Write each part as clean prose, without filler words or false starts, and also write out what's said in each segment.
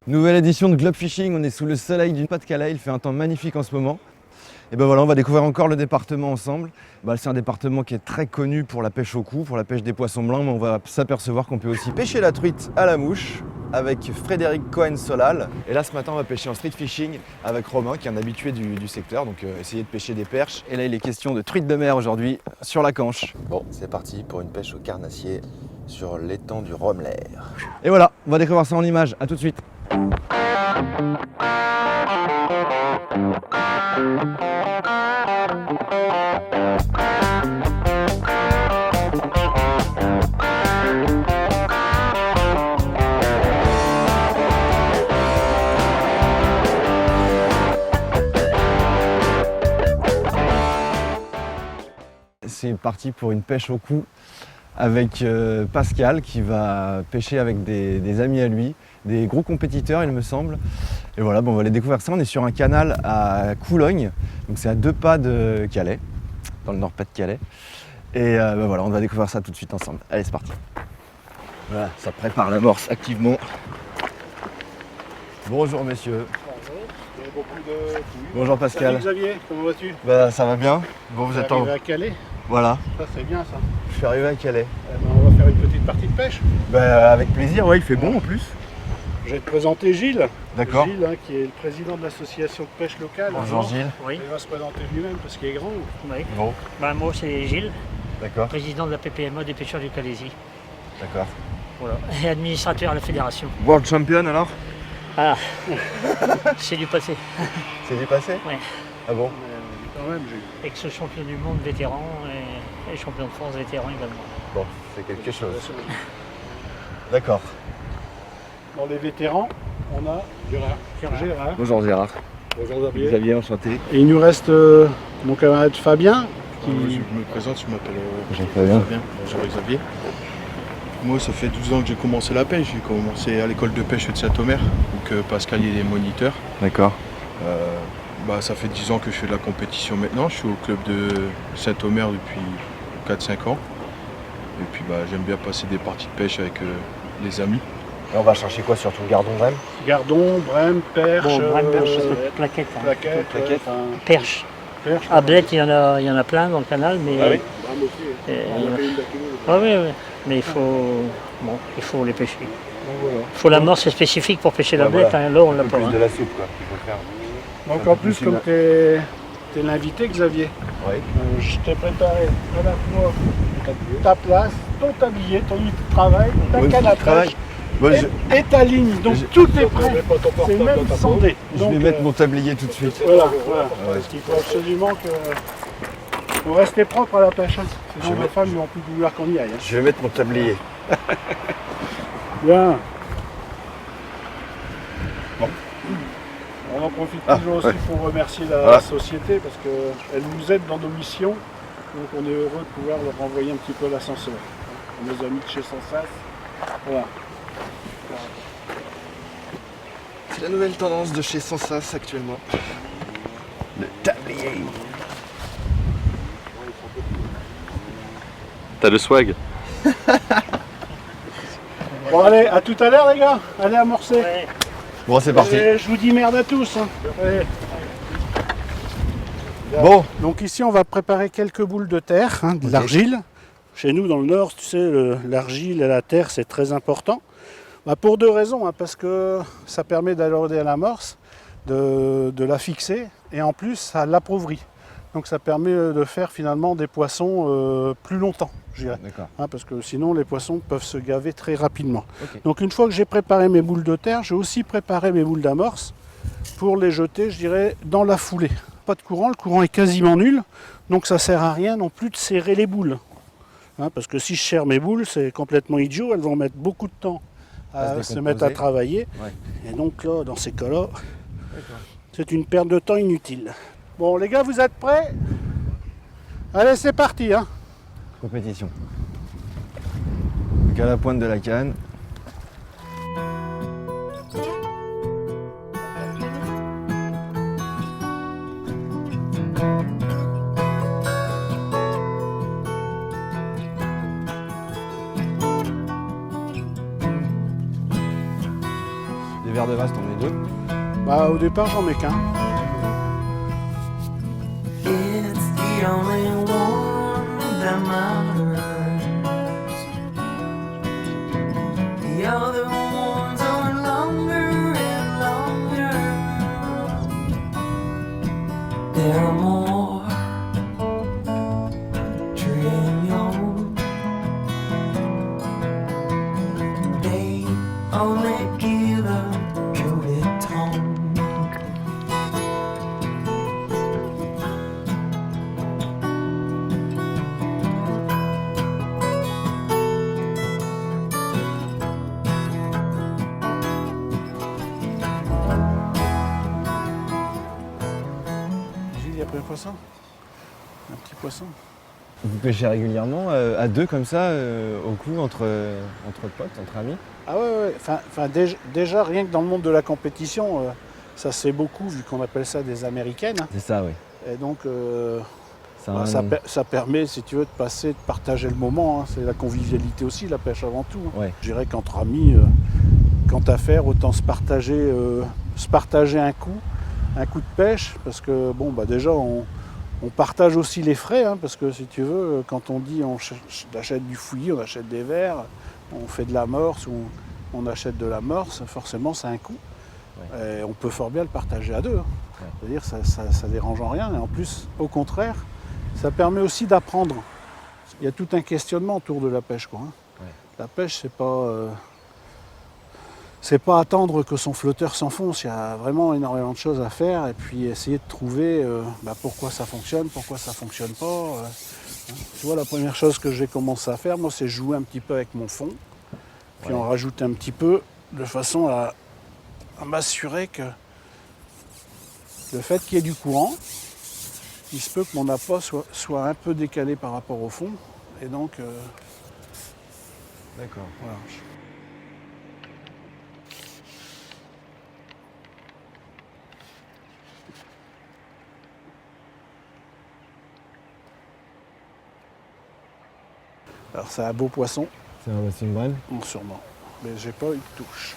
Nouvelle édition de Globe Fishing, on est sous le soleil du Pas-de-Calais, il fait un temps magnifique en ce moment. Et ben voilà, on va découvrir encore le département ensemble. C'est un département qui est très connu pour la pêche au cou, pour la pêche des poissons blancs, mais on va s'apercevoir qu'on peut aussi pêcher la truite à la mouche avec Frédéric Cohen-Solal. Et là ce matin on va pêcher en street fishing avec Romain qui est un habitué du secteur, donc essayer de pêcher des perches. Et là il est question de truite de mer aujourd'hui sur la Canche. Bon, c'est parti pour une pêche au carnassier sur l'étang du Rommelair. Et voilà, on va découvrir ça en images, à tout de suite. C'est parti pour une pêche au cou avec Pascal qui va pêcher avec des amis à lui, des gros compétiteurs il me semble. Et voilà, on va aller découvrir ça. On est sur un canal à Coulogne, donc c'est à 2 pas de Calais, dans le Nord-Pas-de-Calais. Et voilà, on va découvrir ça tout de suite ensemble. Allez, c'est parti. Voilà, ça prépare l'amorce activement. Bonjour messieurs. Il y a beaucoup de couilles. Bonjour Pascal. Salut Xavier, comment vas-tu? Ça va bien. Bon, vous êtes en... à Calais. Voilà, Ça c'est bien ça. je suis arrivé à Calais. On va faire une petite partie de pêche. Avec plaisir, ouais, il fait bon en plus. Je vais te présenter Gilles. D'accord. Gilles qui est le président de l'association de pêche locale. Bonjour Gilles. Oui, Il va se présenter lui-même parce qu'il est grand. oui. Bon, Moi, c'est Gilles, d'accord, président de la PPMA des pêcheurs du Calaisis. d'accord. Voilà. Et administrateur à la fédération. World Champion alors? Ah, c'est du passé. C'est du passé? Ouais. Ah bon? Quand même, Gilles. Ex-champion du monde vétéran et champion de France vétéran également. Bon, c'est quelque chose. D'accord. Dans les vétérans, on a Gérard. Bonjour Gérard. Bonjour Xavier. Xavier, enchanté. Et il nous reste mon camarade Fabien. Je me présente, je m'appelle Bonjour Fabien. Bonjour Xavier. Moi, ça fait 12 ans que j'ai commencé la pêche. J'ai commencé à l'école de pêche de Saint-Omer, où Pascal il est moniteur. D'accord. Ça fait 10 ans que je fais de la compétition maintenant. Je suis au club de Saint-Omer depuis 4-5 ans. Et puis j'aime bien passer des parties de pêche avec les amis. Et on va chercher quoi surtout? Gardon Brême? Gardon, brème, perche. Bon, brème, perche, plaquette. Hein. Plaquette. Plaquette. Perche. Perche. À Blette, il y en a plein dans le canal, mais, Ah oui, brème aussi. On a fait une d'accueil. oui. Mais il faut les pêcher. Donc voilà. Il faut l'amorce spécifique pour pêcher la Ouais, Blette, voilà. hein. Là on l'a pas. Plus Hein. de la soupe quoi, qu'il faut faire. Donc en plus, comme tu es l'invité Xavier, Oui. je t'ai préparé à la fois ta place, ton tablier, ton outil de travail, ta canne à pêche Bon, et ta ligne. Donc tout est prêt. C'est même sondé. je vais mettre mon tablier tout de suite. Voilà. Ouais. Il faut absolument que vous restez propre à la pêche. Hein. Sinon Je les vais- femmes n'ont plus vouloir qu'on y aille. Hein. Je vais mettre mon tablier. Bien. On en profite toujours aussi pour remercier la société parce qu'elle nous aide dans nos missions. Donc on est heureux de pouvoir leur envoyer un petit peu l'ascenseur. Nos amis de chez Sansas. Voilà. C'est la nouvelle tendance de chez Sansas actuellement. Le tablier. T'as le swag. Bon allez, à tout à l'heure les gars. Allez amorcer. Ouais. Bon, c'est parti. Et je vous dis merde à tous. Hein. Allez. Bon, Donc ici on va préparer quelques boules de terre, de l'argile. Chez nous dans le nord, tu sais, l'argile et la terre c'est très important. Pour 2 raisons, hein, parce que ça permet d'alourdir l'amorce, de la fixer et en plus ça l'appauvrit. Donc ça permet de faire finalement des poissons plus longtemps, je dirais. d'accord. Parce que sinon les poissons peuvent se gaver très rapidement. Ok. Donc une fois que j'ai préparé mes boules de terre, j'ai aussi préparé mes boules d'amorce pour les jeter, je dirais, dans la foulée. Pas de courant, le courant est quasiment nul, donc ça sert à rien non plus de serrer les boules. Parce que si je serre mes boules, c'est complètement idiot, elles vont mettre beaucoup de temps à se mettre à travailler. Ouais. Et donc là, dans ces cas-là, c'est une perte de temps inutile. Bon les gars, vous êtes prêts? Allez, c'est parti. Hein. Compétition. Donc à la pointe de la canne. Des verres de vin. reste, t'en mets 2. Bah, au départ, j'en mets qu'un. It's the only one that matters. The other ones are longer and longer. There are more trillion. They only give a truly tone. Gilles, il y a pris un poisson? Un petit poisson? Vous pêchez régulièrement à 2 comme ça, au cou, entre potes, entre amis? Ah ouais. Enfin, déjà, rien que dans le monde de la compétition, ça se fait beaucoup, vu qu'on appelle ça des américaines. C'est ça, oui. Et donc, Ça, bah, ça permet, si tu veux, de partager le moment. Hein. C'est la convivialité aussi, la pêche avant tout. Hein. Ouais. Je dirais qu'entre amis, quant à faire, autant se partager un coup de pêche, parce que bon, bah déjà, on partage aussi les frais, hein, parce que si tu veux, quand on dit on achète du fouillis, on achète des verres, on fait de l'amorce ou on achète de l'amorce, forcément, c'est un coût. Ouais. Et on peut fort bien le partager à 2. Hein. Ouais. C'est-à-dire ça dérange en rien. Et en plus, au contraire, ça permet aussi d'apprendre. Il y a tout un questionnement autour de la pêche, quoi. Hein. Ouais. La pêche, c'est pas attendre que son flotteur s'enfonce. Il y a vraiment énormément de choses à faire. Et puis essayer de trouver pourquoi ça fonctionne pas. Hein. Tu vois, la première chose que j'ai commencé à faire, moi, c'est jouer un petit peu avec mon fond. Puis en rajouter un petit peu, de façon à m'assurer que le fait qu'il y ait du courant, il se peut que mon appât soit un peu décalé par rapport au fond. Et donc, D'accord. voilà. Alors c'est un beau poisson, C'est une brème? bon, sûrement. Mais j'ai pas eu de touche.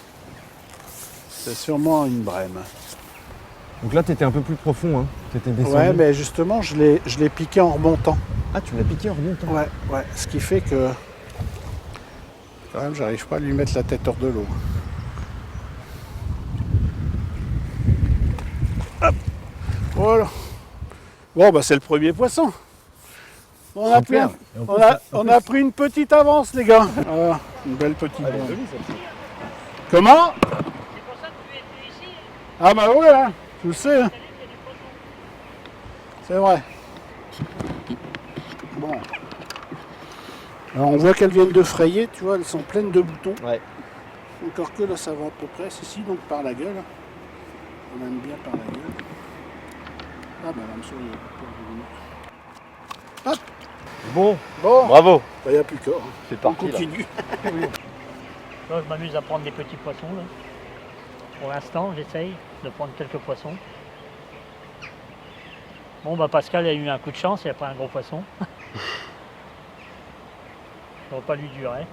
C'est sûrement une brème. Donc là, t'étais un peu plus profond, hein. T'étais descendu. Ouais, mais justement, je l'ai piqué en remontant. Ah, tu l'as piqué en remontant? Ouais. Ce qui fait que quand même, j'arrive pas à lui mettre la tête hors de l'eau. Hop. Voilà. Bon, bah c'est le premier poisson. On a pris, Super. Et en plus, on a pris une petite avance, les gars. Voilà, une belle petite Elle est avance. jolie, celle-ci. Comment? C'est pour ça que tu es venu ici. Ah bah ouais, hein, je le sais. Hein. C'est vrai. Bon. Alors on voit qu'elles viennent de frayer, tu vois, elles sont pleines de boutons. Ouais. Encore que là ça va à peu près, c'est ici, donc par la gueule. On aime bien par la gueule. Ah bah l'hameçon il est pas. Hop. Bon, Bon, bravo. il n'y a plus qu'à. Hein. C'est On parti, là. continue. Là, je m'amuse à prendre des petits poissons. Là. Pour l'instant, j'essaye de prendre quelques poissons. Bon, bah Pascal a eu un coup de chance, il a pris un gros poisson. Ça va pas lui durer.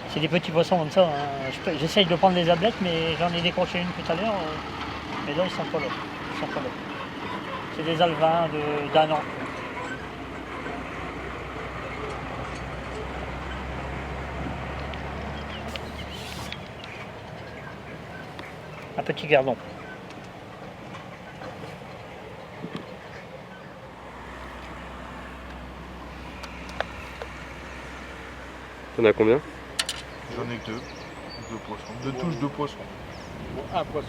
C'est des petits poissons comme ça. Hein. J'essaye de prendre des ablettes, mais j'en ai décroché une tout à l'heure. Mais là, ils sont pas là. C'est des alevins d'un an. Un petit gardon. T'en as combien? J'en ai que deux. Deux poissons. Deux touches de poissons. Un poisson.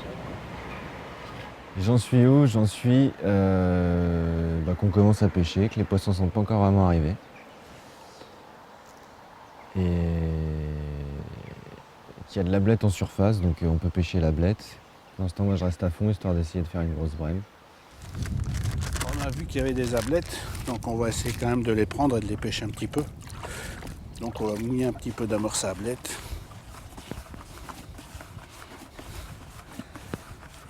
J'en suis où? J'en suis qu'on commence à pêcher, que les poissons sont pas encore vraiment arrivés. Et qu'il y a de la blette en surface, donc on peut pêcher la blette. Pour l'instant, moi je reste à fond, histoire d'essayer de faire une grosse brème. On a vu qu'il y avait des ablettes, donc on va essayer quand même de les prendre et de les pêcher un petit peu. Donc on va mouiller un petit peu d'amorce à ablette.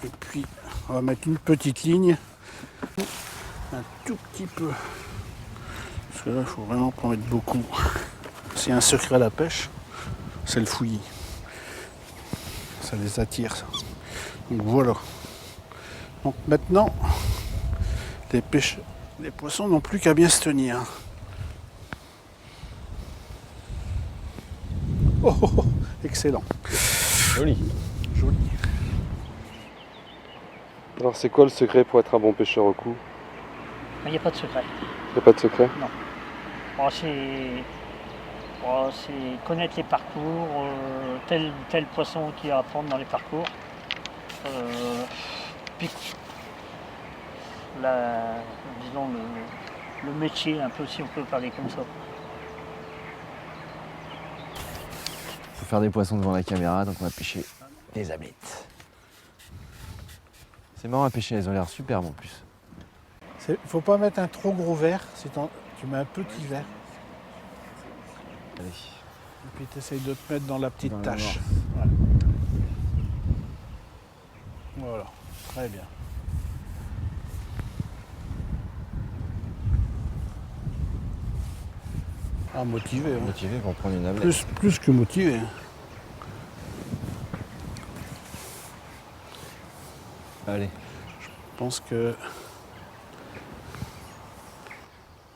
Et puis on va mettre une petite ligne, un tout petit peu. Parce que là, il faut vraiment pas en mettre beaucoup. S'il y a un secret à la pêche, c'est le fouillis. Ça les attire, ça. Donc voilà. Donc maintenant, les poissons n'ont plus qu'à bien se tenir. Oh, oh, oh, excellent. Joli. Joli. Alors c'est quoi le secret pour être un bon pêcheur au cou? Il n'y a pas de secret. Y a pas de secret? Bon, c'est connaître les parcours, tel poisson qu'il y a à prendre dans les parcours. Puis, disons le métier, un peu, si on peut parler comme ça. Faut faire des poissons devant la caméra, donc on va pêcher des ablettes. C'est marrant à pêcher, elles ont l'air superbes en plus. Il faut pas mettre un trop gros verre, tu mets un petit verre. Allez. Et puis tu essayes de te mettre dans la petite Dans la tache. amorce. Voilà, très bien. Ah, motivé, hein. Motivé pour prendre une ablette. Plus que motivé. Allez. Je pense que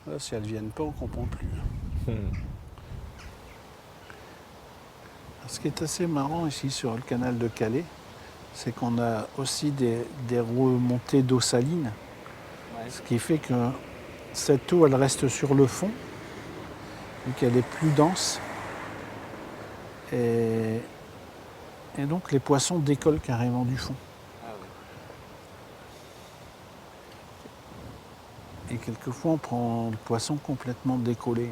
là, si elles viennent pas, on comprend plus. Ce qui est assez marrant ici sur le canal de Calais, c'est qu'on a aussi des remontées d'eau saline. Ce qui fait que cette eau, elle reste sur le fond, donc elle est plus dense. Et donc les poissons décollent carrément du fond. Et quelquefois, on prend le poisson complètement décollé ici.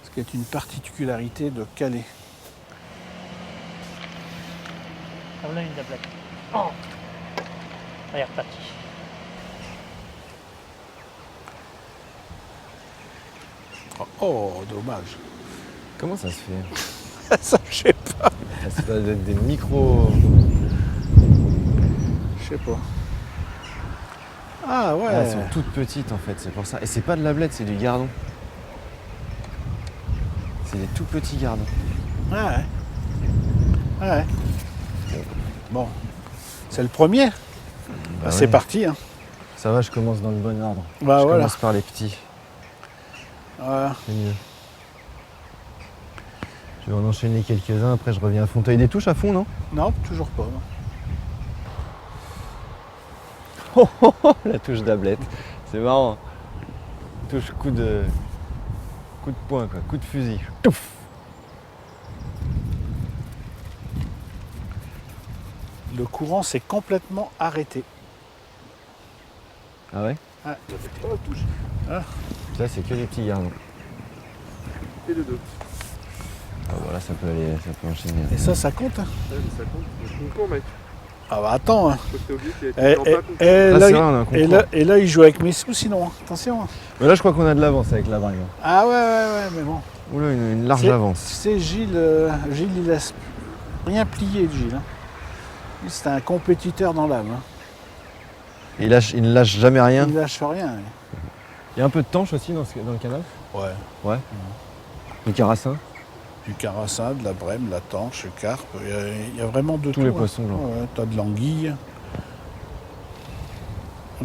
Ce qui est une particularité de Calais. On a une tablette. Oh, elle est repartie. Oh, dommage. Comment ça se fait? Ça, je sais pas. Ça doit être des micros. Je sais pas. Ah ouais. Ah, elles sont toutes petites en fait, c'est pour ça. Et c'est pas de l'ablette, c'est du gardon. C'est des tout petits gardons. Ouais. Ouais. Bon. C'est le premier. Bah, c'est ouais. parti. Hein. Ça va, je commence dans le bon ordre. Bah je voilà. commence par les petits. Voilà. C'est mieux. Je vais en enchaîner quelques-uns, après je reviens à fond. T'as eu des touches à fond, non? Non, toujours pas. Non. Oh, oh, oh, la touche d'ablette. C'est marrant. Touche coup de poing, quoi. Coup de fusil. Touf. Le courant s'est complètement arrêté. Ah ouais? Ah. Ça, c'est que les petits gardons. Et les deux. Ah, voilà, ça peut enchaîner. Et ça compte. Hein. Ouais, mais ça compte. Le concours, mec. Ah bah attends. Hein. Je crois que t'es oublié qu'il y Et, a été en pas concours. Ah, c'est là, vrai, on a un concours. et là, il joue avec mes sous sinon. Hein. Attention. Hein. Mais là, je crois qu'on a de l'avance avec la bringue. Ah ouais, mais bon. Oula, une large Tu avance. sais, Gilles, il laisse rien plier, Gilles. Hein. Lui, c'est un compétiteur dans l'âme. Hein. Il ne lâche jamais rien. Il lâche rien. Hein. Il y a un peu de tanche aussi dans le canal. Ouais. Du carassin. Du carassin, de la brème, de la tanche, le carpe. Il y a vraiment de tout. Tous les hein. poissons blancs. Ouais, t'as de l'anguille.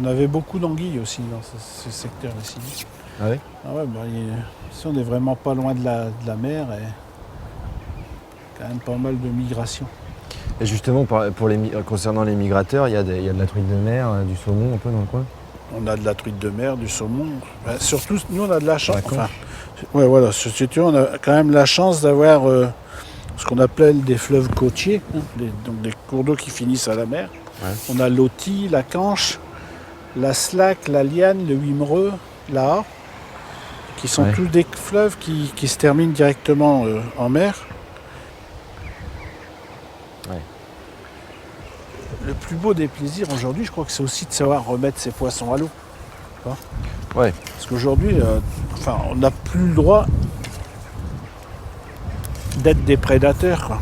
On avait beaucoup d'anguilles aussi dans ce secteur ici. Ah oui? Ah ouais, bah, ici on n'est vraiment pas loin de la mer et quand même pas mal de migration. Et justement, concernant les migrateurs, il y a de la truite de mer, du saumon un peu dans le coin. On a de la truite de mer, du saumon. Ben, surtout, nous on a de la chance. La conche. Enfin, ouais, voilà, si tu veux, on a quand même la chance d'avoir ce qu'on appelle des fleuves côtiers, hein, donc des cours d'eau qui finissent à la mer. Ouais. On a l'Oti, la Canche, la Slack, la Liane, le Wimereux, la Ha, qui sont Ouais. tous des fleuves qui se terminent directement en mer. Ouais. Le plus beau des plaisirs aujourd'hui, je crois que c'est aussi de savoir remettre ses poissons à l'eau. Tu vois ? Ouais. Parce qu'aujourd'hui, on n'a plus le droit d'être des prédateurs. Quoi.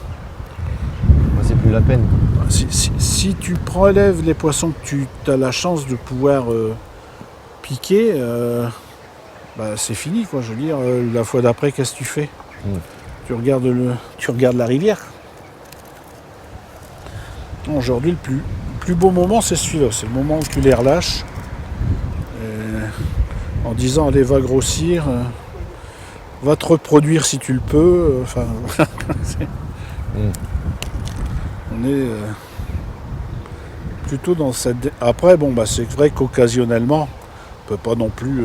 la peine. Si tu prélèves les poissons que tu as la chance de pouvoir piquer, c'est fini quoi. Je veux dire, la fois d'après, qu'est-ce que tu fais? Tu regardes la rivière. Non, aujourd'hui, le plus beau moment, c'est celui-là. C'est le moment où tu les relâches. En disant, allez, va grossir. Va te reproduire si tu le peux. Enfin, on est plutôt dans cette... Après, c'est vrai qu'occasionnellement, on ne peut pas non plus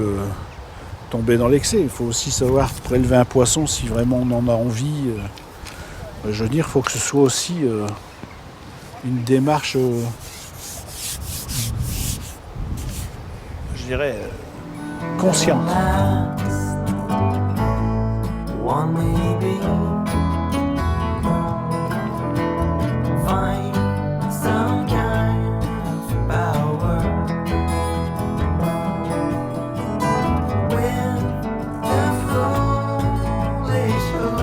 tomber dans l'excès. Il faut aussi savoir prélever un poisson si vraiment on en a envie. Je veux dire, il faut que ce soit aussi une démarche, je dirais, consciente. One maybe find some kind of power when the foolish illusion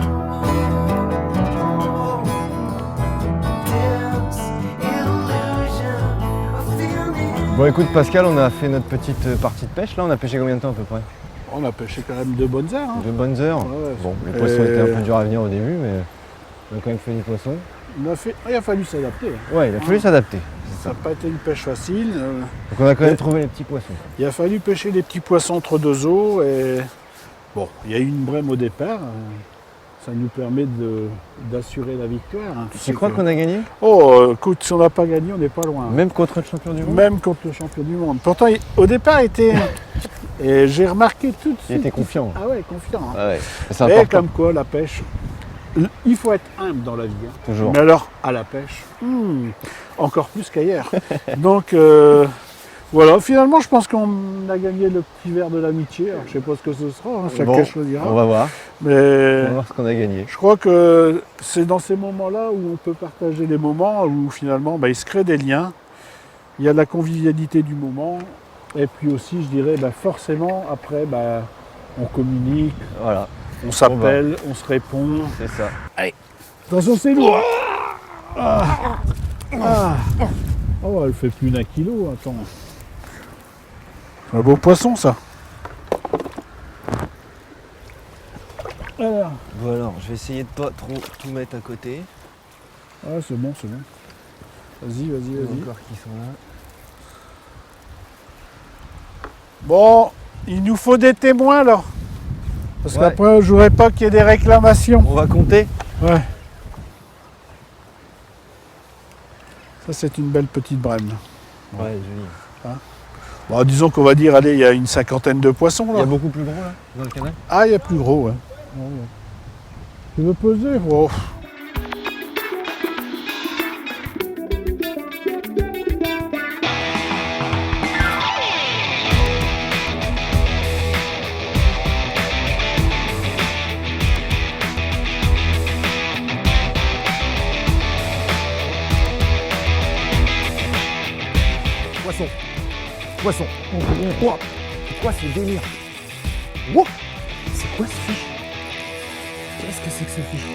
of feeling. Bon écoute Pascal, on a fait notre petite partie de pêche là, on a pêché combien de temps à peu près? On a pêché quand même 2 bonnes heures. 2 bonnes heures. Ouais. Bon, les poissons étaient un peu durs à venir au début, mais on a quand même fait des poissons. Il a fallu s'adapter. Ouais, il a fallu s'adapter. Ça n'a pas été une pêche facile. Donc on a quand même trouvé les petits poissons. Il a fallu pêcher les petits poissons entre 2 eaux. Et bon, il y a eu une brème au départ. Ça nous permet d'assurer la victoire. Tu crois qu'on a gagné? Oh, écoute, si on n'a pas gagné, on n'est pas loin. Même contre le champion du monde? Même contre le champion du monde. Pourtant, au départ, il était... Et j'ai remarqué tout de suite... Il était confiant. Ah ouais, confiant. Hein. Ah ouais. C'est Mais important. comme quoi, la pêche, il faut être humble dans la vie. Hein. Toujours. Mais alors, à la pêche, encore plus qu'ailleurs. Donc, voilà, finalement, je pense qu'on a gagné le petit verre de l'amitié. Alors, je sais pas ce que ce sera, hein, chacun Bon, choisira. on va voir. Mais On va voir ce qu'on a gagné. je crois que c'est dans ces moments-là où on peut partager les moments, où finalement, il se crée des liens. Il y a la convivialité du moment. Et puis aussi, je dirais, forcément, après, on communique, Voilà, on s'appelle, on se répond. c'est ça. Attention, c'est lourd. Oh, elle fait plus d'1 kilo, attends. C'est un beau poisson, ça. Alors. Bon alors, je vais essayer de pas trop tout mettre à côté. Ah, c'est bon, c'est bon. Vas-y. Encore qui sont là. Bon, il nous faut des témoins, alors. Parce Ouais. qu'après, je voudrais pas qu'il y ait des réclamations. On va compter. Ouais. Ça, c'est une belle petite brème. Ouais, joli. Bon, disons qu'on va dire, allez, il y a une 50aine de poissons, Il y là. a beaucoup plus gros là, dans le canal? Ah, il y a plus gros, ouais. Tu veux peser? Oh. Poisson. Quoi? C'est quoi ce délire? Wow. C'est quoi ce fiche? Qu'est-ce que c'est que ce fiche?